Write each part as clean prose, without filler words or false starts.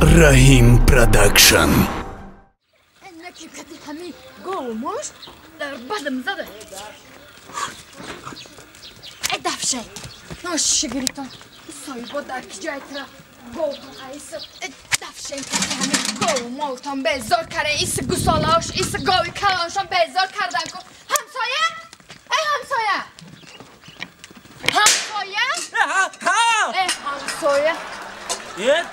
Rahim Production. همین گومش در بدم زده ادفشه ناشگریتان سایبا در کجای تر گوتان ایس ادفشه همین گومالتان بزار کرده ایس گسالاش ایس گاوی کلانشان بزار کردن کن همسایه ای همسایه همسایه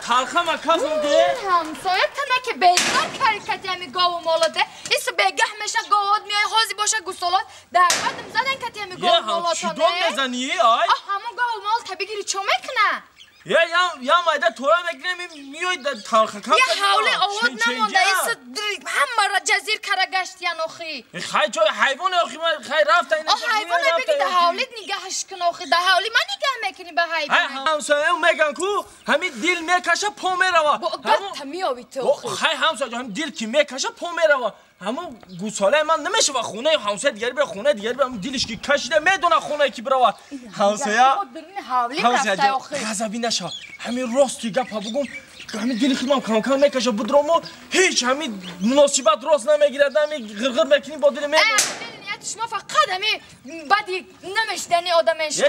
تلخه مکاس اونده؟ همسایه تنه که بزار کردی همی گاو مالاده ایسا بگه میشه گاواد میای حاضی باشه گسالات در قدم زدن کتی همی گاو مالاتانه چی دون بزنی آی؟ همون گاو مال تا بگیری چو میکنه؟ یا مایده تو را بگیرم میای تلخه کم یه حوله آواد نمانده ایسا همه را جزیر کرده گشتی انوخی خیلی چای حیوان آخی من خیلی رفته اینه حیوان بگی ده حولیت نگهش کن آخی ده حولی من نگه میکنی به حیوان همسایه میگن کو همین دیل میکشه پا میروا گفت میاوی تو خیلی همسایه همین دیل که میکشه پا میروا همون گوساله من نمیشه و خونه همسایه دیگری به خونه دیگری به همون دیلش که کشیده میدونه خونه کی بروا همسایه غضبی نشه همین راستی گپ بگم همین دیل خیلی من کم میکشه بدرامو هیچ همین مناسبت راست نمیگیرد همین غرغر میکنی با دیل میدونه شما فقط همی بدی نمیشدنی آدمش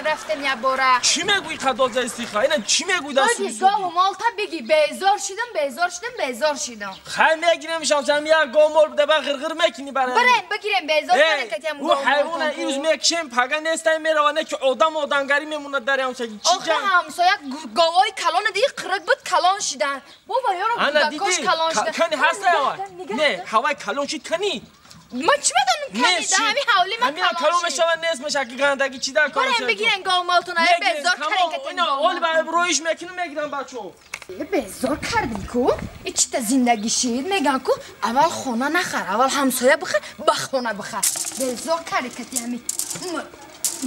رفتن یه باره چی میگوی قدازه استیخه؟ اینه چی میگوی دستی بودی گاو مالتا بگی بیزار شدم خیلی میگیرم شانسه هم یک گاو مال بده با غرغر میکنی برای بگیرم بیزار کنه که هم او حیوانه این روز میکشیم پگه نیستن میروانه که آدمگری میمونه در همسایه آخه همسایه گاوای کلان دیگه قرق بود کلان شدن بابا یارو بودکاش کلان شدن کنی هسته هوا نه هوای کلان شد کنی ما چی بدونم کنی ده همین حولی من کلان میشه و نیست میشه که گندگی چی در کار شد بگیرن گاو مالتون بیزار کردن که اینا اول برای رویش میکنم میگیرم بچو بیزار کردی کو ای چی تا زندگی شید میگن کو اول خونه نخر اول همسایه بخر بخونه بخر بیزار کردی که همین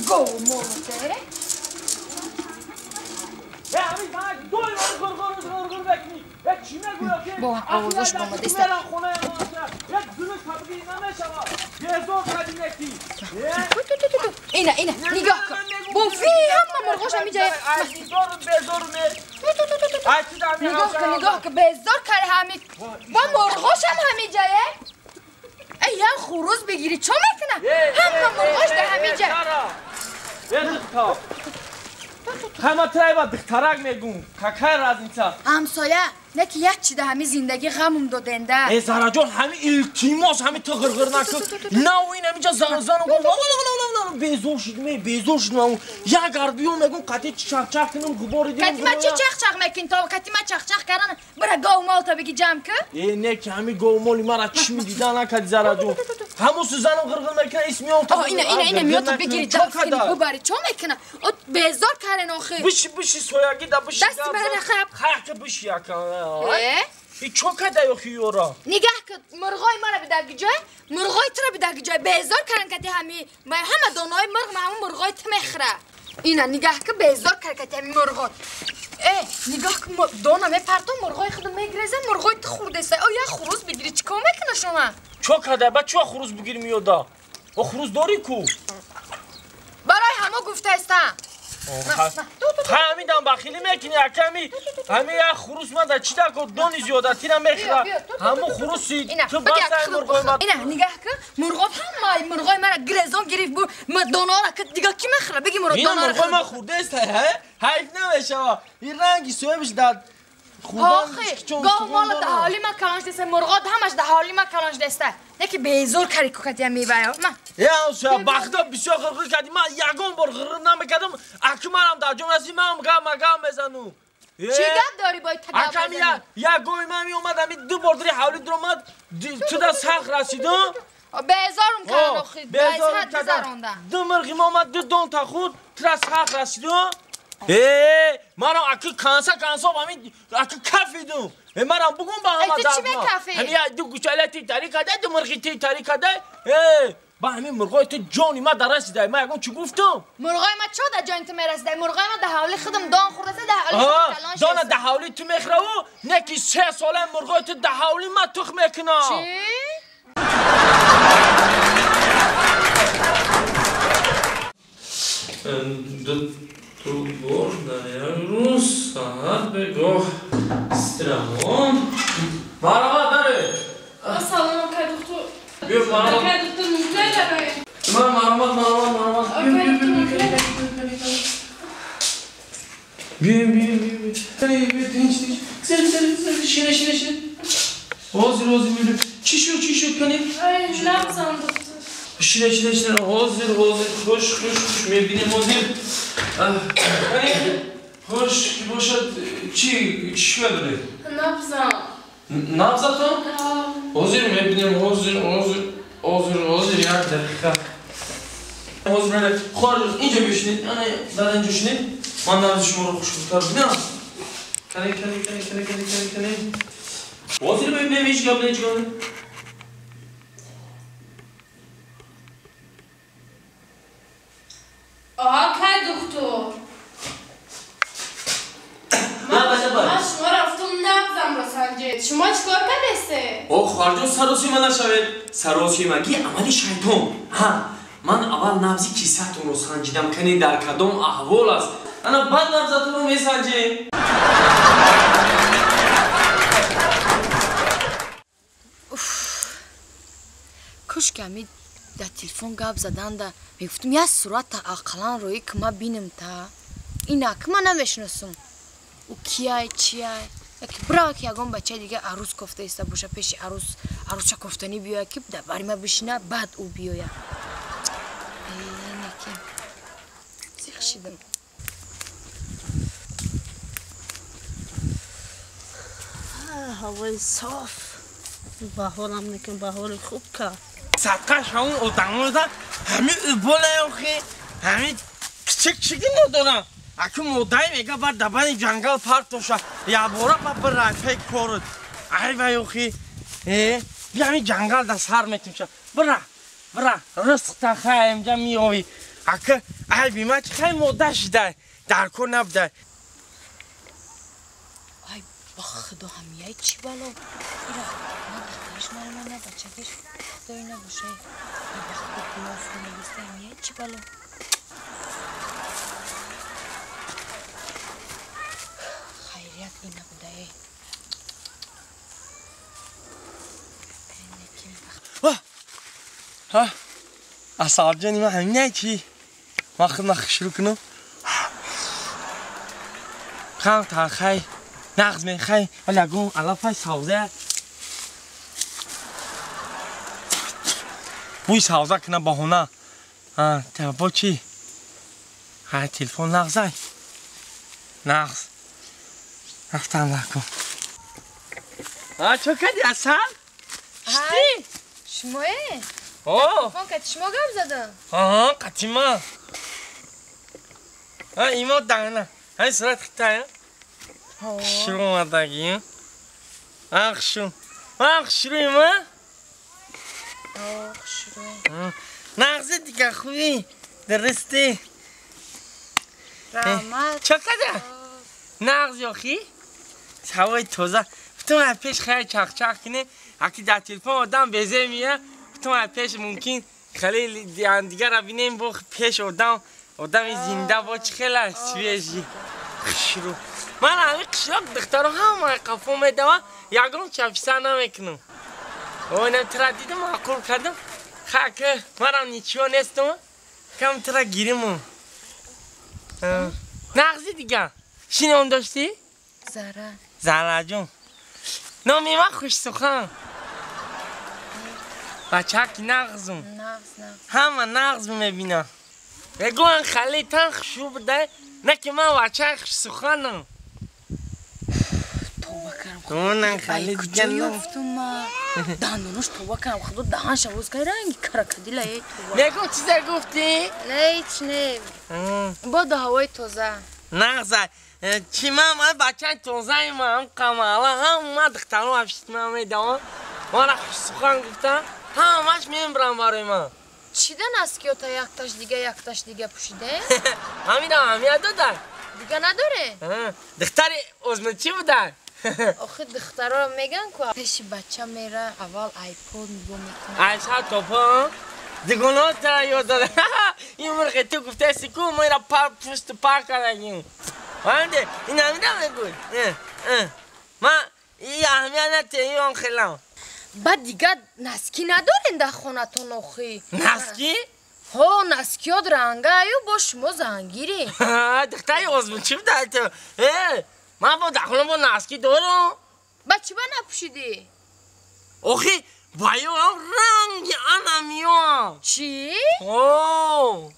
گاو مالته همین باید دوی غرغر بکنی یک چی میگوید با آوازش بامده است یک دونه تبگی نمیشوا بیزار کردی نکی اینه نگاه کن با فی همه مرغاش همی جایه نگاه کن بیزار کرده همی با مرغاش هم همی جایه ای هم خروز بگیری چو میکنه همه مرغاش ده همی جایه همه ترای با دخترک میگون که رازینچا همسایه نه که یک چی ده همی زندگی غمم دادنده ای زهرا جان همین التماس همین تو غرغر نکن نه و این همینجا زن بیزار شدم یک غربیو میگون قطعی چخ کنم غبار دیدم قطعی من چی چخ میکن تو قطعی من چخ کردن برای گاو مالتا بگی جمع که ای نه که همین گاو مالی مرا چی میدیدن نکردی زهرا جان همون سوزنم غرغر میکنه اسمی اون تا اینه میاد بگیری جمع کنی ببری چون میکنه بیزار کردن آخه بشی سویاگی دا بشی دستی برای خب خب بشی ای چوکه دا یخی یورا نگاه که مرغای مرا به درگی جای مرغای تو را به درگی جای بیزار کردن که همه دانای مرغ همون مرغای تو میخره اینا نگاه که بیزار کردن که همه مرغای نگاه که دانا میپرتون مرغای خودم میگریزن مرغای تو خورده است او یه خروز بگیری چیکار میکنه شما چوکه دا بچه خروز بگیری میادا او خروز داری کو برای همه گفته استم همین دام بخیلی میکنی همین یک خروس مده چی در که دونی زیادتی نمیخواه همون خروسی تو بسته مرغای مد اینه نگاه که مرغات همه مرغای من گریزان گریف بود دانا را که دیگه کی میخوره بگی مرغ دانا را مرغای من خورده است حیف نمیشه این رنگی سویبش داد آخی گاه مال ده حالی من کلانش دسته مرغات همش ده حالی من کلانش دسته نکی بیزور کاری کتی هم میباید یا سویا بخدا بسیار غرغر کردی من یگان بار غرغر نمیکردم اکی منم در جمع رسی من گم بزنم چی گم داری باید تگم بزنی؟ یک گوی من می اومد همین دو بار داری حولی در اومد تو در سخ رسیدم بیزارم کردن آخی بیزارم کردن دو مرغی ما اومد دو دون تا خود تو در سخ رسیدم منم اکی کانسا با همین اکی کفیدم منم بگم با همه داد ما همین دو گوچاله تی تاری کده دو مرغی تی تاری کده با همین مرغای تو جانی ما در رسیده من یکم چی گفتم مرغای ما چه در جانی تو میرسیده مرغای ما ده حالی خودم دان خورده ده حالی خودم کلان شده دان ده حالی تو میخره و نکی 3 ساله مرغای تو ده حالی ما تخ میکنه چی؟ روبور در روز ساعت به گاه استراحان مرحبا داره سلام که دکتر بیا مرحبا که دکتر ممکنه داره مرحبا بیا شینه حاضر چی شد کنیم نبزم دکتر شینه حاضر خوش میبینیم حاضر خوش باشد چی داره نبزم تو؟ حاضر میبینیم حاضر یک دقیقه حاضر خواهر اینجا بشنید بعد اینجا شنید من نبز شما رو خوش بودتر بینم کنه حاضر ببینیم هیچ گم آها که دکتر من شما رفتم نبزم را سنجید شما چکار کردسته؟ خواهر سراسی من نشوید سراسی مگی عملی شیطان من اول نبزی کیسهتون رو سنجیدم کنی در کدام احوال است انا بعد نبزتون رو میسنجیم کاش که همی در تلفن گپ زدن ده میگفتم یه صورت اقلا روی که ما بینم تا اینا که ما نمیشناسم او کیای چیای برای که یکم بچه دیگه عروس کفته ایسته باشه پیش عروس چه کفتنی بیاید که در باری ما بشینه بعد او بیاید اینه که زیخ شیدم هوای صاف بهارم نکن بهار خوب که صدقه شما ادامه ده همین بالا اخی همین کچکی ندارم اگه مودایی میگه بر دبانی جنگل پرت شد یا بورا بر رفیق کارد ای وای اخی بیا همین جنگل دست سر میتونم برا رزق تا خواهیم جا میوی اگه ای بیمه چه خیلی موده شده در کن نبده ای با خدا همیه چی بالا نه دخترش مرمه نه بچه‌کش خدایی نباشه ای با خدا گناه کنه بسته همیه چی بالا خیریت این نبوده اصار جانی من همینه چی مخ شروع کنم خواهم تا خیلی نغز می خیلی ولی اگه علافه سوزه بوی سوزه کنه بهونه با چی؟ های تلفن نغزه نغز رفتم لکن چو کدی اصلا؟ های شمایه تلفن که شما گم زدم قطیما ایما دانه های صورت خیطه شروع اومدگی شروع ایما شروع نغزه دیگه خوبی درسته رحمت چه کده؟ نغز یاخی؟ هوای توزه بتون پیش خیلی چاق کنه اگه در تلفن آدم بزه میه بتون پیش ممکن خیلی دیگر را بینیم با پیش آدم زنده باچ خیلی سویجی شروع من همه قشلاق دخترها همه قفو میدوه یکم چفیسه نمیکنم اینم ترا دیدم معقول کردم خاکه منم نیچیو نیستم کم ترا گیریم نغزی دیگه شینه اون داشتی؟ زهره جون نامی من خوش سخن بچه ها که نغزم همه نغز میبینم بگو ان خالی تن خوشو بده نه که من بچه خوش سخنم توبه کردم اونن خالی کجا دیگه یافتم دندونش توبه کردم خدا دهنش باز کرد رنگی کرکدیله ای توبه بگو چیزه گفتی؟ نه هیچ نه با ده هوای تازه نغزه چی من بچه توزه من کمالا هم دخترم افشت من میدوم من خوش سخن گفتم همش میمبرم برای من چیدن است که تا یکتاش دیگه پوشیده؟ همیه دادن دیگه نداره؟ دختر ازمه چی بودن؟ آخه دخترها میگن که پیش بچه میره اول آیپود میکنه ایسا توپا دیگونات را یاد داده این مرغ تو گفته سکو ما را پشت پا کردیم وانده این همینا بگوی ما این اهمیت نتیه اون خیلام بعد دیگه نسکی ندارین در خونتون آخی نسکی؟ ها نسکی ها درنگه ایو با شما زنگیری دختری آزمون چی بده تو؟ من با دخونه با نسکی دارم با چی با نپوشیدی؟ آخی بایو رنگ انمیو چی؟ اوه